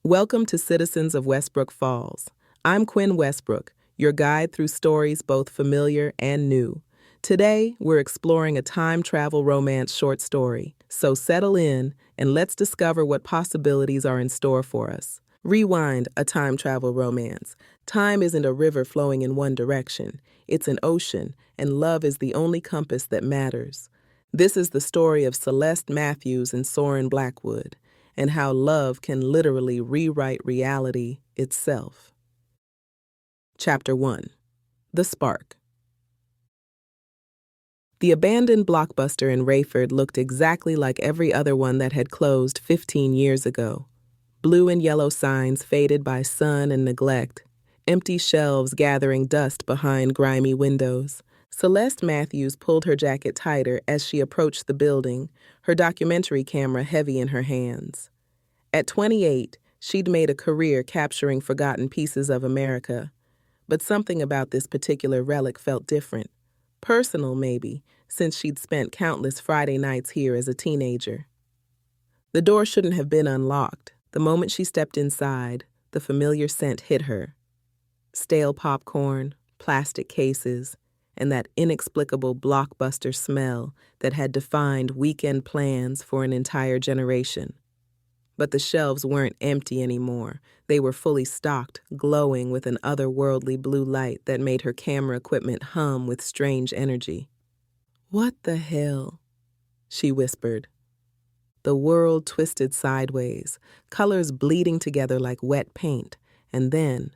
Welcome to Citizens of Westbrook Falls. I'm Quinn Westbrooke, your guide through stories both familiar and new. Today, we're exploring a time travel romance short story, so settle in and let's discover what possibilities are in store for us. Rewind, a time travel romance. Time isn't a river flowing in one direction, it's an ocean, and love is the only compass that matters. This is the story of Celeste Matthews and Soren Blackwood, and how love can literally rewrite reality itself. Chapter 1. The Spark. The abandoned Blockbuster in Rayford looked exactly like every other one that had closed 15 years ago. Blue and yellow signs faded by sun and neglect, empty shelves gathering dust behind grimy windows. Celeste Matthews pulled her jacket tighter as she approached the building, her documentary camera heavy in her hands. At 28, she'd made a career capturing forgotten pieces of America. But something about this particular relic felt different. Personal, maybe, since she'd spent countless Friday nights here as a teenager. The door shouldn't have been unlocked. The moment she stepped inside, the familiar scent hit her. Stale popcorn, plastic cases, and that inexplicable Blockbuster smell that had defined weekend plans for an entire generation. But the shelves weren't empty anymore. They were fully stocked, glowing with an otherworldly blue light that made her camera equipment hum with strange energy. "What the hell?" she whispered. The world twisted sideways, colors bleeding together like wet paint, and then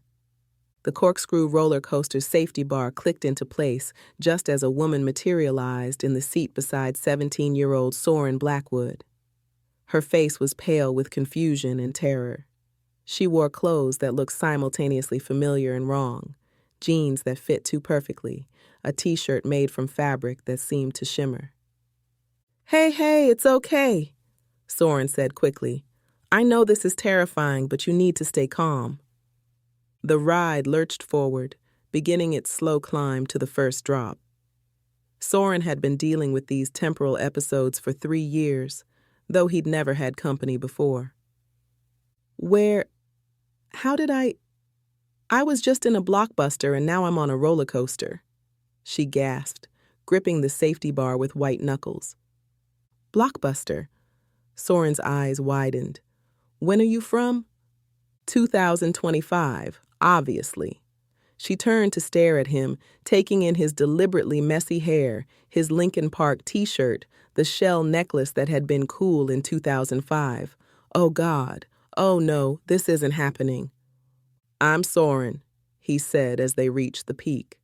the corkscrew roller coaster's safety bar clicked into place just as a woman materialized in the seat beside 17-year-old Soren Blackwood. Her face was pale with confusion and terror. She wore clothes that looked simultaneously familiar and wrong, jeans that fit too perfectly, a t-shirt made from fabric that seemed to shimmer. Hey, it's okay," Soren said quickly. "I know this is terrifying, but you need to stay calm." The ride lurched forward, beginning its slow climb to the first drop. Soren had been dealing with these temporal episodes for 3 years, though he'd never had company before. How did I was just in a Blockbuster and now I'm on a roller coaster," she gasped, gripping the safety bar with white knuckles. "Blockbuster?" Soren's eyes widened. "When are you from?" 2025, obviously. She turned to stare at him, taking in his deliberately messy hair, his Lincoln Park t-shirt, the shell necklace that had been cool in 2005. Oh God, oh no, this isn't happening. "I'm Soren," he said as they reached the peak.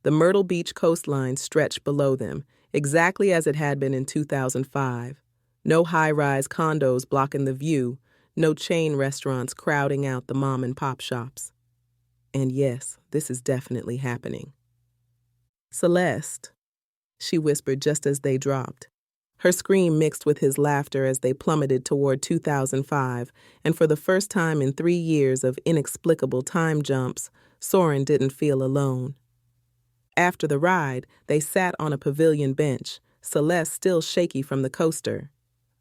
The Myrtle Beach coastline stretched below them, exactly as it had been in 2005. No high-rise condos blocking the view, no chain restaurants crowding out the mom-and-pop shops. And yes, this is definitely happening. "Celeste," she whispered just as they dropped. Her scream mixed with his laughter as they plummeted toward 2005, and for the first time in 3 years of inexplicable time jumps, Soren didn't feel alone. After the ride, they sat on a pavilion bench, Celeste still shaky from the coaster.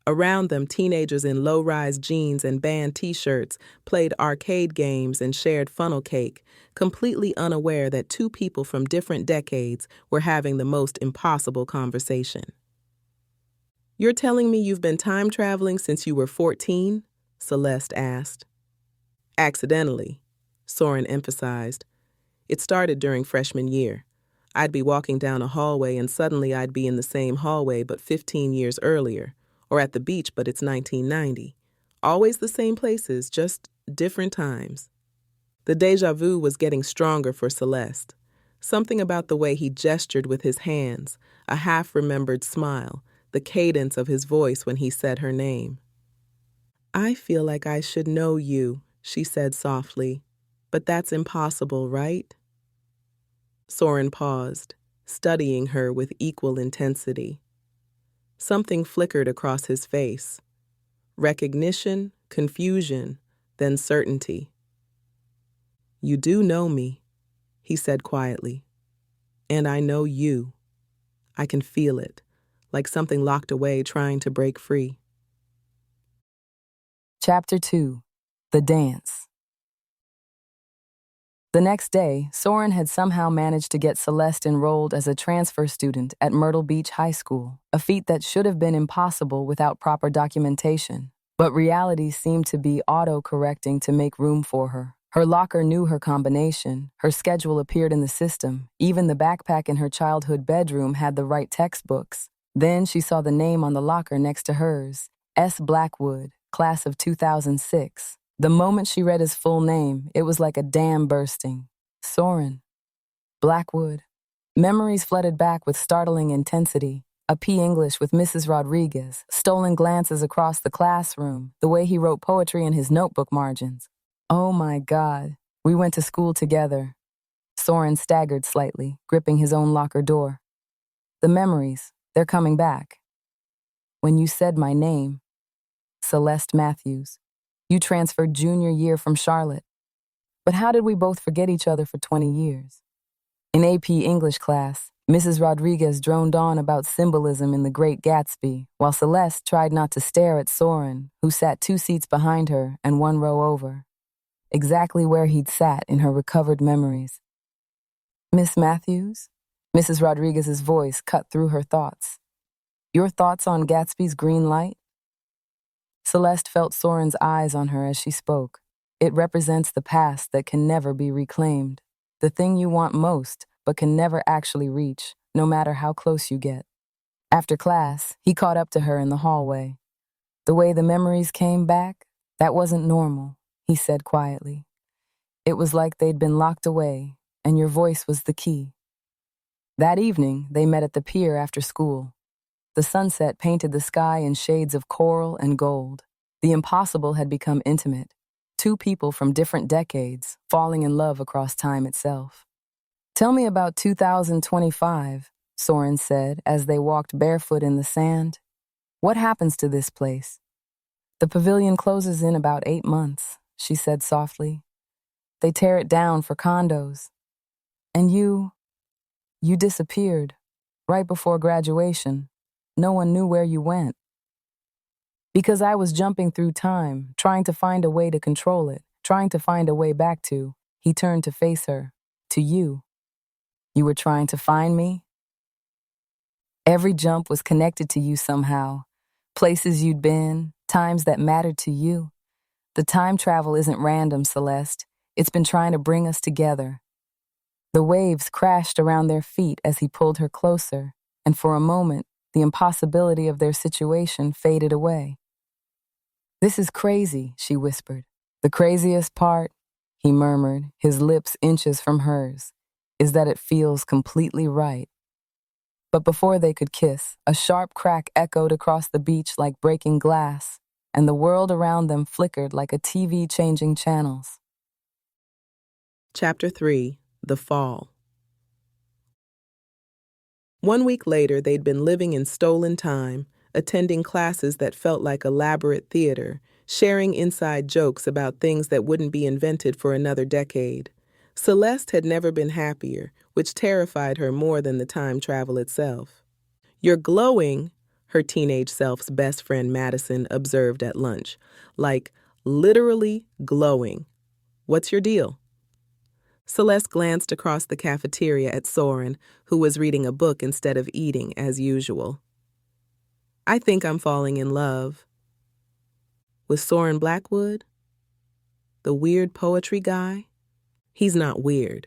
Around them, teenagers in low-rise jeans and band t-shirts played arcade games and shared funnel cake, completely unaware that 2 people from different decades were having the most impossible conversation. "You're telling me you've been time traveling since you were 14?" Celeste asked. "Accidentally," Soren emphasized. "It started during freshman year. I'd be walking down a hallway and suddenly I'd be in the same hallway but 15 years earlier, or at the beach but it's 1990. Always the same places, just different times." The déjà vu was getting stronger for Celeste. Something about the way he gestured with his hands, a half-remembered smile, the cadence of his voice when he said her name. "I feel like I should know you," she said softly. "But that's impossible, right?" Soren paused, studying her with equal intensity. Something flickered across his face. Recognition, confusion, then certainty. "You do know me," he said quietly. "And I know you. I can feel it, like something locked away trying to break free." Chapter 2. The dance. The next day, Soren had somehow managed to get Celeste enrolled as a transfer student at Myrtle Beach High School, a feat that should have been impossible without proper documentation. But reality seemed to be auto-correcting to make room for her. Her locker knew her combination, her schedule appeared in the system, even the backpack in her childhood bedroom had the right textbooks. Then she saw the name on the locker next to hers, S. Blackwood, class of 2006. The moment she read his full name, it was like a dam bursting. Soren. Blackwood. Memories flooded back with startling intensity. A P. English with Mrs. Rodriguez, stolen glances across the classroom, the way he wrote poetry in his notebook margins. Oh my God, we went to school together. Soren staggered slightly, gripping his own locker door. The memories, they're coming back. When you said my name, Celeste Matthews. You transferred junior year from Charlotte. But how did we both forget each other for 20 years? In AP English class, Mrs. Rodriguez droned on about symbolism in The Great Gatsby, while Celeste tried not to stare at Soren, who sat 2 seats behind her and 1 row over. Exactly where he'd sat in her recovered memories. Miss Matthews? Mrs. Rodriguez's voice cut through her thoughts. Your thoughts on Gatsby's green light? Celeste felt Soren's eyes on her as she spoke. It represents the past that can never be reclaimed. The thing you want most, but can never actually reach, no matter how close you get. After class, he caught up to her in the hallway. The way the memories came back, that wasn't normal, he said quietly. It was like they'd been locked away, and your voice was the key. That evening, they met at the pier after school. The sunset painted the sky in shades of coral and gold. The impossible had become intimate. 2 people from different decades, falling in love across time itself. Tell me about 2025, Soren said as they walked barefoot in the sand. What happens to this place? The pavilion closes in about 8 months, she said softly. They tear it down for condos. And you disappeared, right before graduation. No one knew where you went. Because I was jumping through time, trying to find a way to control it, trying to find a way back to, he turned to face her, to you. You were trying to find me? Every jump was connected to you somehow. Places you'd been, times that mattered to you. The time travel isn't random, Celeste. It's been trying to bring us together. The waves crashed around their feet as he pulled her closer, and for a moment, the impossibility of their situation faded away. This is crazy, she whispered. The craziest part, he murmured, his lips inches from hers, is that it feels completely right. But before they could kiss, a sharp crack echoed across the beach like breaking glass, and the world around them flickered like a TV changing channels. Chapter 3, The Fall. 1 week later, they'd been living in stolen time, attending classes that felt like elaborate theater, sharing inside jokes about things that wouldn't be invented for another decade. Celeste had never been happier, which terrified her more than the time travel itself. You're glowing, her teenage self's best friend Madison observed at lunch. Like, literally glowing. What's your deal? Celeste glanced across the cafeteria at Soren, who was reading a book instead of eating, as usual. I think I'm falling in love. With Soren Blackwood? The weird poetry guy? He's not weird.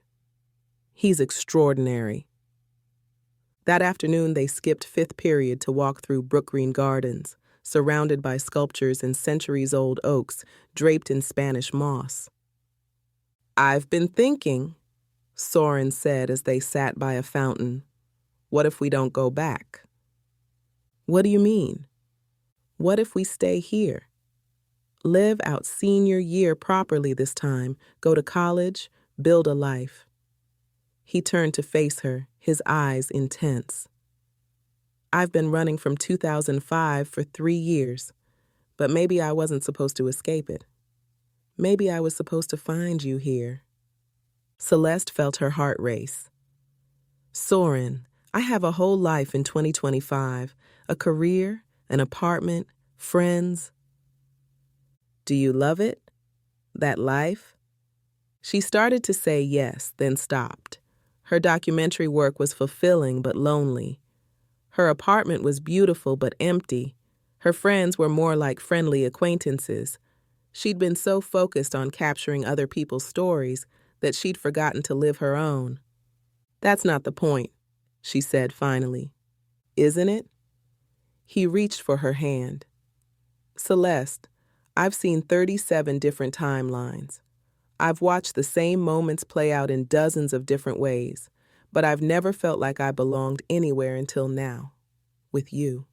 He's extraordinary. That afternoon, they skipped 5th period to walk through Brookgreen Gardens, surrounded by sculptures and centuries-old oaks draped in Spanish moss. I've been thinking, Soren said as they sat by a fountain. What if we don't go back? What do you mean? What if we stay here? Live out senior year properly this time, go to college, build a life. He turned to face her, his eyes intense. I've been running from 2005 for 3 years, but maybe I wasn't supposed to escape it. Maybe I was supposed to find you here. Celeste felt her heart race. Soren, I have a whole life in 2025, a career, an apartment, friends. Do you love it? That life? She started to say yes, then stopped. Her documentary work was fulfilling but lonely. Her apartment was beautiful but empty. Her friends were more like friendly acquaintances. She'd been so focused on capturing other people's stories that she'd forgotten to live her own. That's not the point, she said finally. Isn't it? He reached for her hand. Celeste, I've seen 37 different timelines. I've watched the same moments play out in dozens of different ways, but I've never felt like I belonged anywhere until now, with you.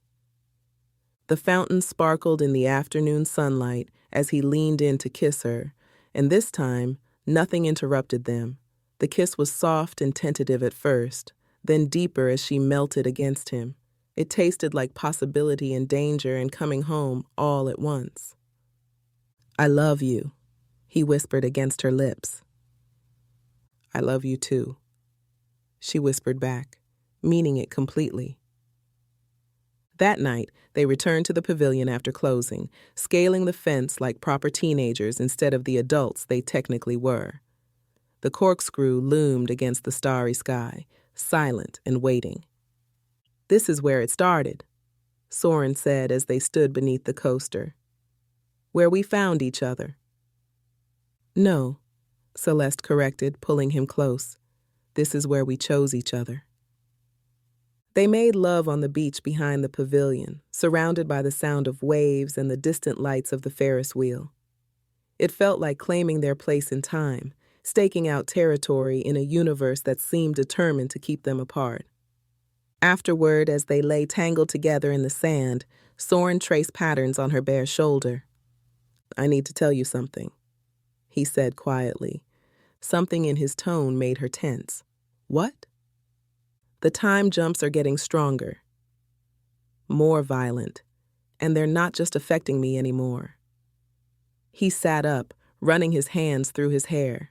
The fountain sparkled in the afternoon sunlight as he leaned in to kiss her, and this time, nothing interrupted them. The kiss was soft and tentative at first, then deeper as she melted against him. It tasted like possibility and danger and coming home all at once. I love you, he whispered against her lips. I love you too, she whispered back, meaning it completely. That night, they returned to the pavilion after closing, scaling the fence like proper teenagers instead of the adults they technically were. The corkscrew loomed against the starry sky, silent and waiting. This is where it started, Soren said as they stood beneath the coaster. Where we found each other. No, Celeste corrected, pulling him close. This is where we chose each other. They made love on the beach behind the pavilion, surrounded by the sound of waves and the distant lights of the Ferris wheel. It felt like claiming their place in time, staking out territory in a universe that seemed determined to keep them apart. Afterward, as they lay tangled together in the sand, Soren traced patterns on her bare shoulder. I need to tell you something, he said quietly. Something in his tone made her tense. What? The time jumps are getting stronger, more violent, and they're not just affecting me anymore. He sat up, running his hands through his hair.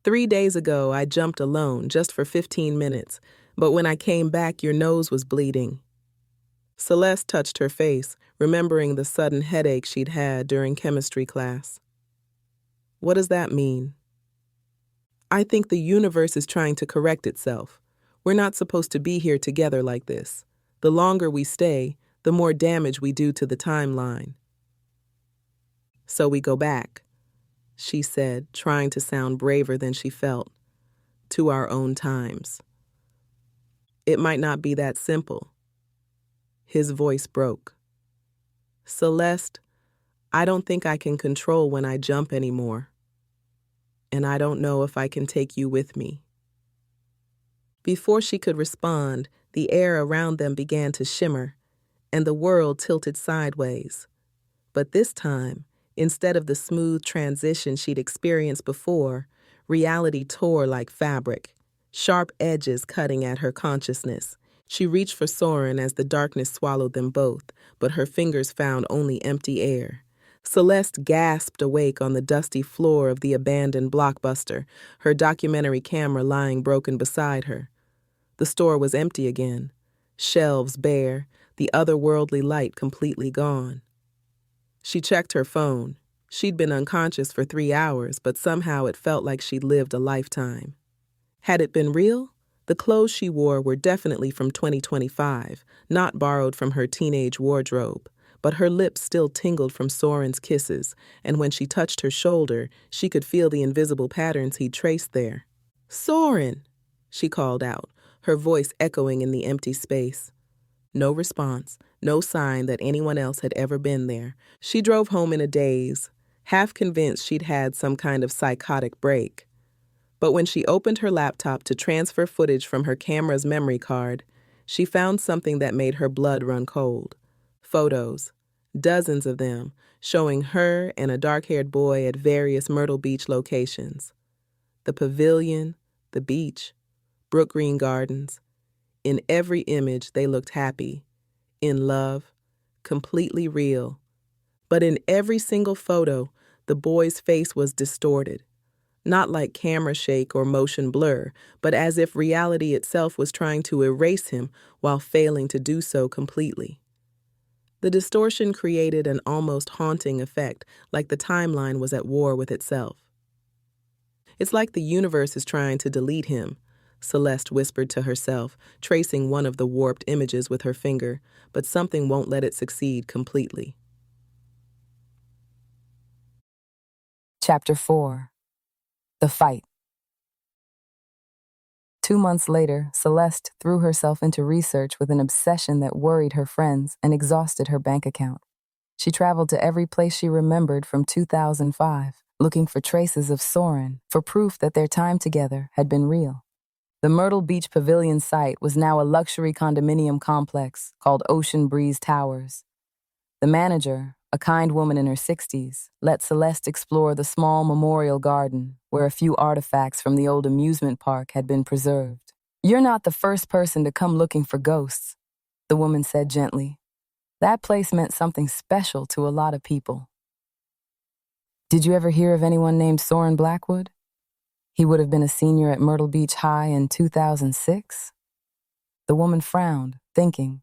3 days ago, I jumped alone just for 15 minutes, but when I came back, your nose was bleeding. Celeste touched her face, remembering the sudden headache she'd had during chemistry class. What does that mean? I think the universe is trying to correct itself. We're not supposed to be here together like this. The longer we stay, the more damage we do to the timeline. So we go back, she said, trying to sound braver than she felt, to our own times. It might not be that simple. His voice broke. Celeste, I don't think I can control when I jump anymore. And I don't know if I can take you with me. Before she could respond, the air around them began to shimmer, and the world tilted sideways. But this time, instead of the smooth transition she'd experienced before, reality tore like fabric, sharp edges cutting at her consciousness. She reached for Soren as the darkness swallowed them both, but her fingers found only empty air. Celeste gasped awake on the dusty floor of the abandoned Blockbuster, her documentary camera lying broken beside her. The store was empty again, shelves bare, the otherworldly light completely gone. She checked her phone. She'd been unconscious for 3 hours, but somehow it felt like she'd lived a lifetime. Had it been real? The clothes she wore were definitely from 2025, not borrowed from her teenage wardrobe. But her lips still tingled from Soren's kisses, and when she touched her shoulder, she could feel the invisible patterns he'd traced there. Soren, she called out, her voice echoing in the empty space. No response, no sign that anyone else had ever been there. She drove home in a daze, half convinced she'd had some kind of psychotic break. But when she opened her laptop to transfer footage from her camera's memory card, she found something that made her blood run cold. Photos, dozens of them, showing her and a dark-haired boy at various Myrtle Beach locations. The pavilion, the beach, Brook Green Gardens. In every image, they looked happy, in love, completely real. But in every single photo, the boy's face was distorted. Not like camera shake or motion blur, but as if reality itself was trying to erase him while failing to do so completely. The distortion created an almost haunting effect, like the timeline was at war with itself. It's like the universe is trying to delete him, Celeste whispered to herself, tracing one of the warped images with her finger, but something won't let it succeed completely. Chapter 4. The Fight. 2 months later, Celeste threw herself into research with an obsession that worried her friends and exhausted her bank account. She traveled to every place she remembered from 2005, looking for traces of Soren, for proof that their time together had been real. The Myrtle Beach Pavilion site was now a luxury condominium complex called Ocean Breeze Towers. The manager, a kind woman in her 60s, let Celeste explore the small memorial garden where a few artifacts from the old amusement park had been preserved. "You're not the first person to come looking for ghosts," the woman said gently. "That place meant something special to a lot of people." "Did you ever hear of anyone named Soren Blackwood? He would have been a senior at Myrtle Beach High in 2006? The woman frowned, thinking.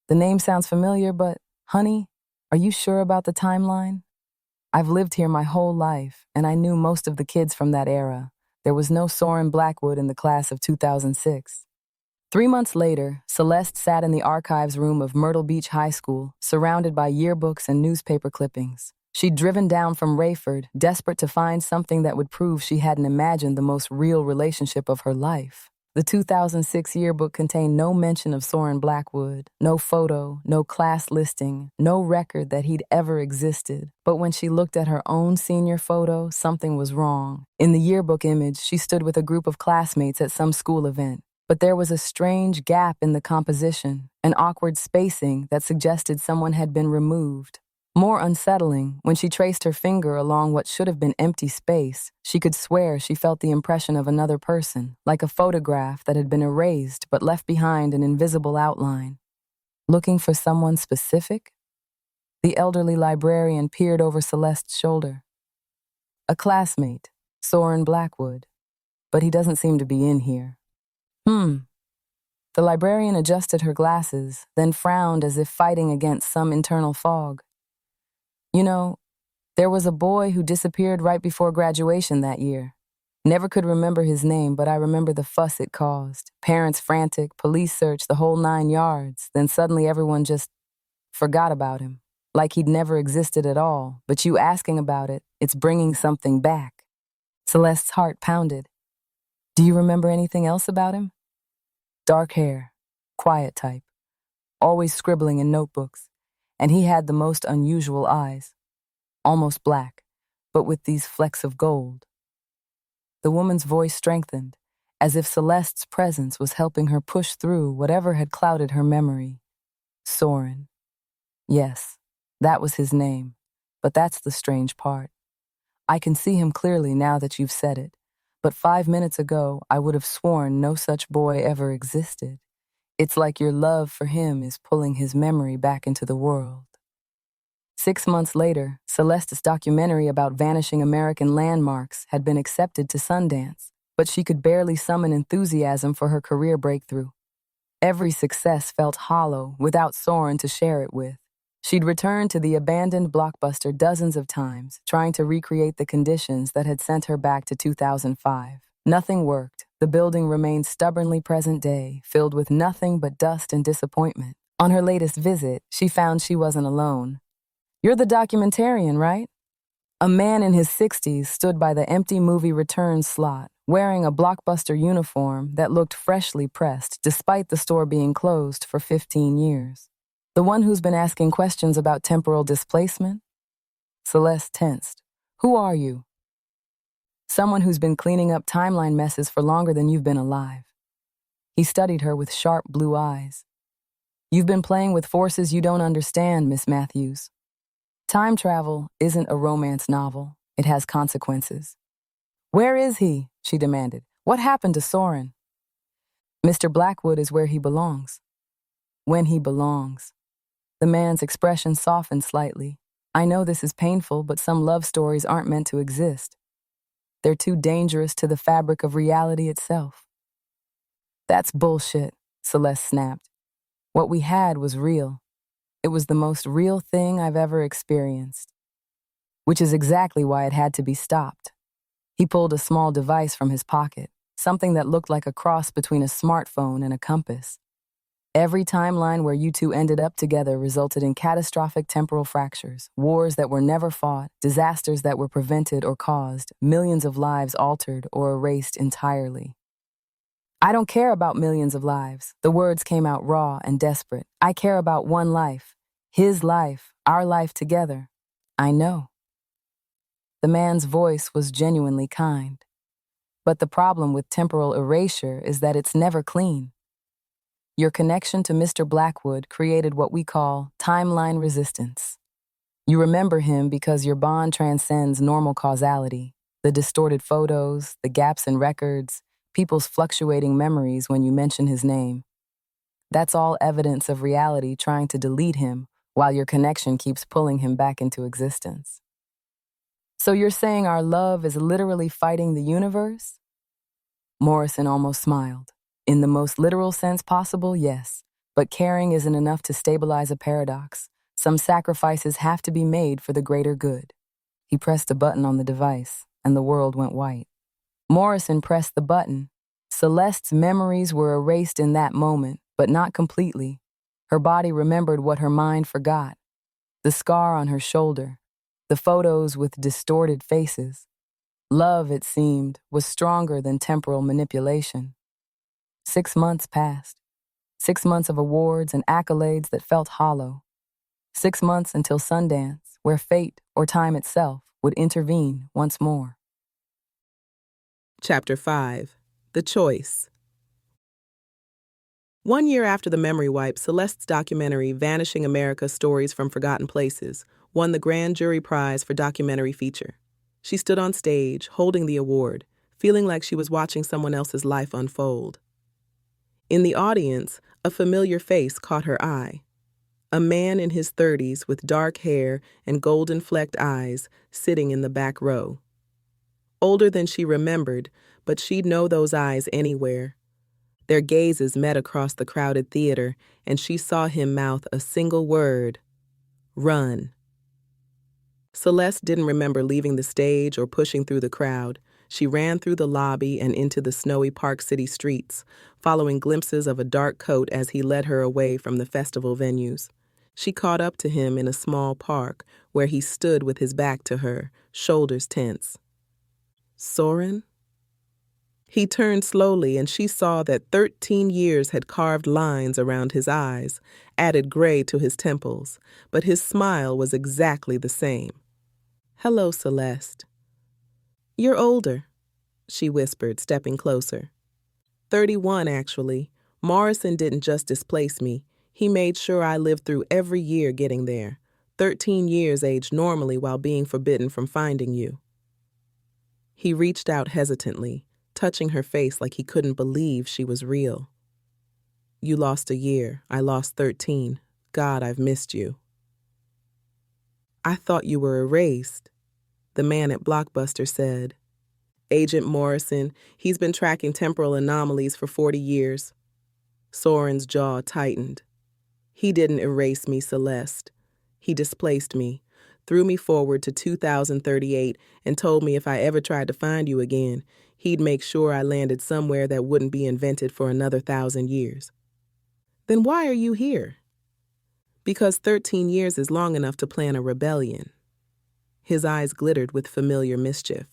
"The name sounds familiar, but, honey, are you sure about the timeline? I've lived here my whole life, and I knew most of the kids from that era. There was no Soren Blackwood in the class of 2006. 3 months later, Celeste sat in the archives room of Myrtle Beach High School, surrounded by yearbooks and newspaper clippings. She'd driven down from Rayford, desperate to find something that would prove she hadn't imagined the most real relationship of her life. The 2006 yearbook contained no mention of Soren Blackwood, no photo, no class listing, no record that he'd ever existed. But when she looked at her own senior photo, something was wrong. In the yearbook image, she stood with a group of classmates at some school event. But there was a strange gap in the composition, an awkward spacing that suggested someone had been removed. More unsettling, when she traced her finger along what should have been empty space, she could swear she felt the impression of another person, like a photograph that had been erased but left behind an invisible outline. Looking for someone specific? The elderly librarian peered over Celeste's shoulder. "A classmate, Soren Blackwood, but he doesn't seem to be in here." The librarian adjusted her glasses, then frowned as if fighting against some internal fog. "You know, there was a boy who disappeared right before graduation that year. Never could remember his name, but I remember the fuss it caused. Parents frantic, police search, the whole 9 yards. Then suddenly everyone just forgot about him, like he'd never existed at all. But you asking about it, it's bringing something back." Celeste's heart pounded. "Do you remember anything else about him?" "Dark hair, quiet type, always scribbling in notebooks. And he had the most unusual eyes, almost black, but with these flecks of gold." The woman's voice strengthened, as if Celeste's presence was helping her push through whatever had clouded her memory. Soren. Yes, that was his name, but that's the strange part. I can see him clearly now that you've said it, but 5 minutes ago I would have sworn no such boy ever existed. It's like your love for him is pulling his memory back into the world. 6 months later, Celeste's documentary about vanishing American landmarks had been accepted to Sundance, but she could barely summon enthusiasm for her career breakthrough. Every success felt hollow without Soren to share it with. She'd returned to the abandoned Blockbuster dozens of times, trying to recreate the conditions that had sent her back to 2005. Nothing worked. The building remained stubbornly present day, filled with nothing but dust and disappointment. On her latest visit, she found she wasn't alone. "You're the documentarian, right?" A man in his 60s stood by the empty movie returns slot, wearing a Blockbuster uniform that looked freshly pressed despite the store being closed for 15 years. "The one who's been asking questions about temporal displacement?" Celeste tensed. "Who are you?" "Someone who's been cleaning up timeline messes for longer than you've been alive." He studied her with sharp blue eyes. "You've been playing with forces you don't understand, Miss Matthews. Time travel isn't a romance novel. It has consequences." "Where is he?" she demanded. "What happened to Soren?" "Mr. Blackwood is where he belongs. When he belongs." The man's expression softened slightly. "I know this is painful, but some love stories aren't meant to exist. They're too dangerous to the fabric of reality itself." "That's bullshit," Celeste snapped. "What we had was real. It was the most real thing I've ever experienced, which is exactly why it had to be stopped. He pulled a small device from his pocket, something that looked like a cross between a smartphone and a compass. Every timeline where you two ended up together resulted in catastrophic temporal fractures, wars that were never fought, disasters that were prevented or caused, millions of lives altered or erased entirely. I don't care about millions of lives. The words came out raw and desperate. I care about one life. His life, our life together. I know. The man's voice was genuinely kind. But the problem with temporal erasure is that it's never clean. Your connection to Mr. Blackwood created what we call timeline resistance. You remember him because your bond transcends normal causality, the distorted photos, the gaps in records, people's fluctuating memories when you mention his name. That's all evidence of reality trying to delete him while your connection keeps pulling him back into existence. So you're saying our love is literally fighting the universe? Morrison almost smiled. In the most literal sense possible, yes. But caring isn't enough to stabilize a paradox. Some sacrifices have to be made for the greater good. He pressed a button on the device, and the world went white. Morrison pressed the button. Celeste's memories were erased in that moment, but not completely. Her body remembered what her mind forgot. The scar on her shoulder, the photos with distorted faces. Love, it seemed, was stronger than temporal manipulation. 6 months passed. 6 months of awards and accolades that felt hollow. 6 months until Sundance, where fate or time itself would intervene once more. Chapter 5. The Choice. 1 year after the memory wipe, Celeste's documentary, Vanishing America: Stories from Forgotten Places, won the Grand Jury Prize for Documentary Feature. She stood on stage, holding the award, feeling like she was watching someone else's life unfold. In the audience, a familiar face caught her eye. A man in his 30s with dark hair and golden-flecked eyes sitting in the back row. Older than she remembered, but she'd know those eyes anywhere. Their gazes met across the crowded theater, and she saw him mouth a single word: run. Celeste didn't remember leaving the stage or pushing through the crowd. She ran through the lobby and into the snowy Park City streets, following glimpses of a dark coat as he led her away from the festival venues. She caught up to him in a small park where he stood with his back to her, shoulders tense. Soren? He turned slowly, and she saw that 13 years had carved lines around his eyes, added gray to his temples, but his smile was exactly the same. "Hello, Celeste." "You're older," she whispered, stepping closer. 31, actually. Morrison didn't just displace me. He made sure I lived through every year getting there. 13 years aged normally while being forbidden from finding you. He reached out hesitantly, touching her face like he couldn't believe she was real. "You lost a year. I lost 13. God, I've missed you." "I thought you were erased," the man at Blockbuster said. "Agent Morrison, he's been tracking temporal anomalies for 40 years. Soren's jaw tightened. "He didn't erase me, Celeste. He displaced me, threw me forward to 2038, and told me if I ever tried to find you again, he'd make sure I landed somewhere that wouldn't be invented for another 1,000 years. "Then why are you here?" "Because 13 years is long enough to plan a rebellion." His eyes glittered with familiar mischief.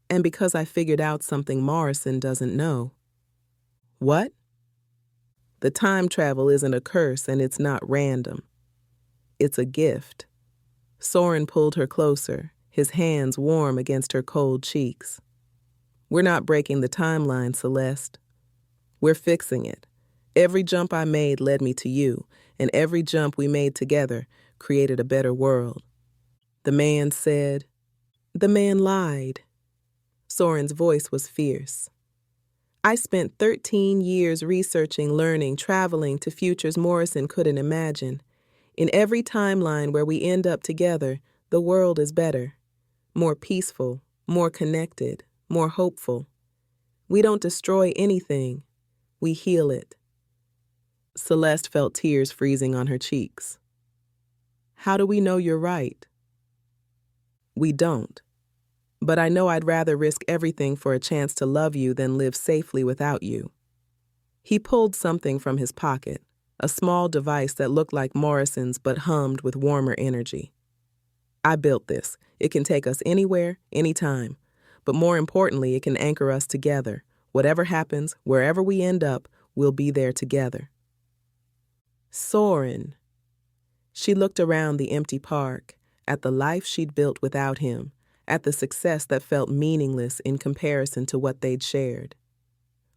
"And because I figured out something Morrison doesn't know." "What?" "The time travel isn't a curse, and it's not random. It's a gift." Soren pulled her closer, his hands warm against her cold cheeks. "We're not breaking the timeline, Celeste. We're fixing it. Every jump I made led me to you, and every jump we made together created a better world." The man said. "The man lied." Soren's voice was fierce. "I spent 13 years researching, learning, traveling to futures Morrison couldn't imagine. In every timeline where we end up together, the world is better, more peaceful, more connected, more hopeful. We don't destroy anything. We heal it." Celeste felt tears freezing on her cheeks. How do we know you're right? We don't. But I know I'd rather risk everything for a chance to love you than live safely without you. He pulled something from his pocket, a small device that looked like Morrison's but hummed with warmer energy. I built this. It can take us anywhere, anytime. But more importantly, it can anchor us together. Whatever happens, wherever we end up, we'll be there together. Soren. She looked around the empty park, at the life she'd built without him, at the success that felt meaningless in comparison to what they'd shared.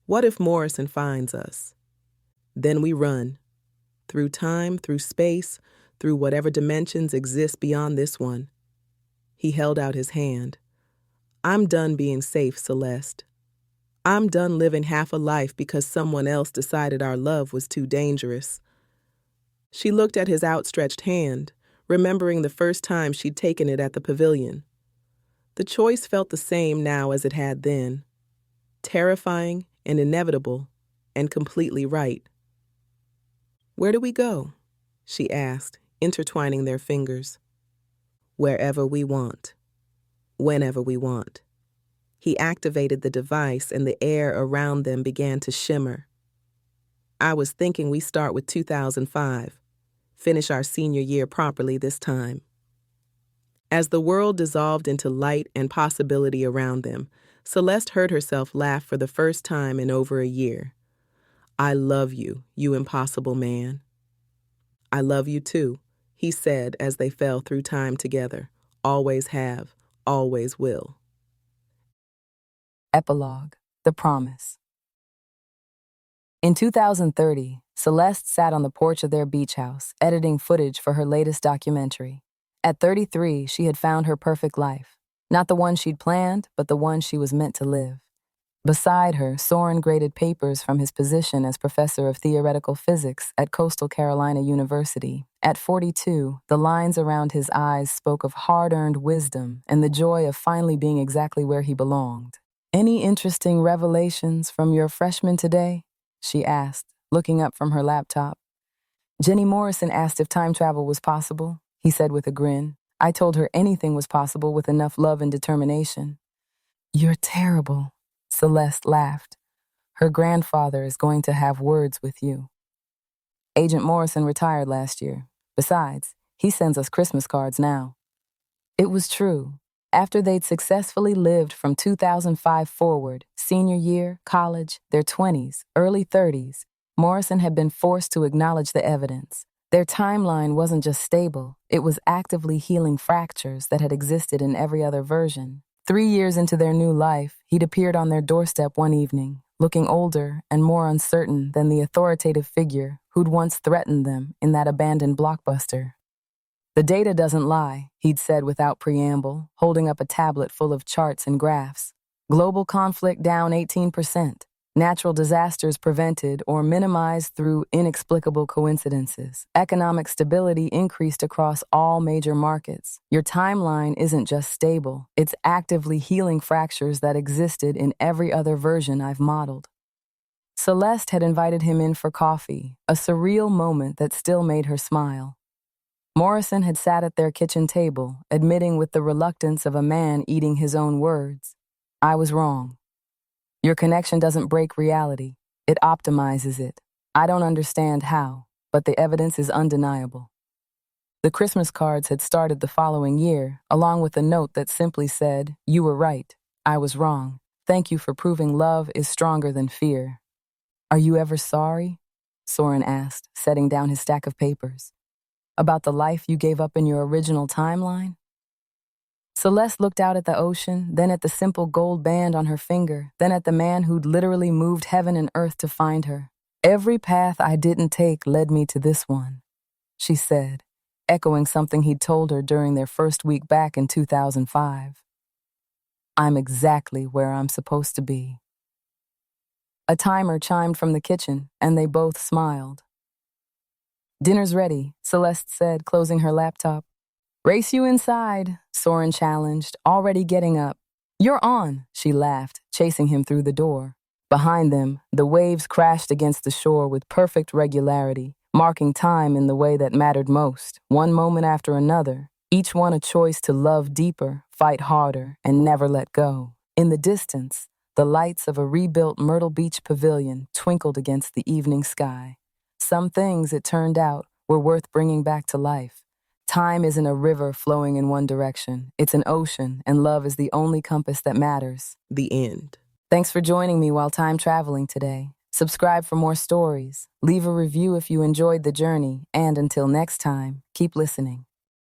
What if Morrison finds us? Then we run. Through time, through space, through whatever dimensions exist beyond this one. He held out his hand. I'm done being safe, Celeste. I'm done living half a life because someone else decided our love was too dangerous. She looked at his outstretched hand, remembering the first time she'd taken it at the pavilion. The choice felt the same now as it had then. Terrifying and inevitable and completely right. Where do we go? She asked, intertwining their fingers. Wherever we want. Whenever we want. He activated the device and the air around them began to shimmer. I was thinking we start with 2005. Finish our senior year properly this time. As the world dissolved into light and possibility around them, Celeste heard herself laugh for the first time in over a year. I love you, you impossible man. I love you too, he said as they fell through time together. Always have, always will. Epilogue, The Promise. In 2030, Celeste sat on the porch of their beach house, editing footage for her latest documentary. At 33, she had found her perfect life. Not the one she'd planned, but the one she was meant to live. Beside her, Soren graded papers from his position as professor of theoretical physics at Coastal Carolina University. At 42, the lines around his eyes spoke of hard-earned wisdom and the joy of finally being exactly where he belonged. Any interesting revelations from your freshman today? She asked, looking up from her laptop. Jenny Morrison asked if time travel was possible, he said with a grin. I told her anything was possible with enough love and determination. You're terrible, Celeste laughed. Her grandfather is going to have words with you. Agent Morrison retired last year. Besides, he sends us Christmas cards now. It was true. After they'd successfully lived from 2005 forward, senior year, college, their 20s, early 30s, Morrison had been forced to acknowledge the evidence. Their timeline wasn't just stable, it was actively healing fractures that had existed in every other version. 3 years into their new life, he'd appeared on their doorstep one evening, looking older and more uncertain than the authoritative figure who'd once threatened them in that abandoned Blockbuster. The data doesn't lie, he'd said without preamble, holding up a tablet full of charts and graphs. Global conflict down 18%. Natural disasters prevented or minimized through inexplicable coincidences. Economic stability increased across all major markets. Your timeline isn't just stable, it's actively healing fractures that existed in every other version I've modeled. Celeste had invited him in for coffee, a surreal moment that still made her smile. Morrison had sat at their kitchen table, admitting with the reluctance of a man eating his own words, I was wrong. Your connection doesn't break reality. It optimizes it. I don't understand how, but the evidence is undeniable. The Christmas cards had started the following year, along with a note that simply said, You were right. I was wrong. Thank you for proving love is stronger than fear. Are you ever sorry? Soren asked, setting down his stack of papers. About the life you gave up in your original timeline? Celeste looked out at the ocean, then at the simple gold band on her finger, then at the man who'd literally moved heaven and earth to find her. Every path I didn't take led me to this one, she said, echoing something he'd told her during their first week back in 2005. I'm exactly where I'm supposed to be. A timer chimed from the kitchen, and they both smiled. Dinner's ready, Celeste said, closing her laptop. Race you inside, Soren challenged, already getting up. You're on, she laughed, chasing him through the door. Behind them, the waves crashed against the shore with perfect regularity, marking time in the way that mattered most, one moment after another, each one a choice to love deeper, fight harder, and never let go. In the distance, the lights of a rebuilt Myrtle Beach pavilion twinkled against the evening sky. Some things, it turned out, were worth bringing back to life. Time isn't a river flowing in one direction. It's an ocean, and love is the only compass that matters. The end. Thanks for joining me while time traveling today. Subscribe for more stories. Leave a review if you enjoyed the journey, and until next time, keep listening.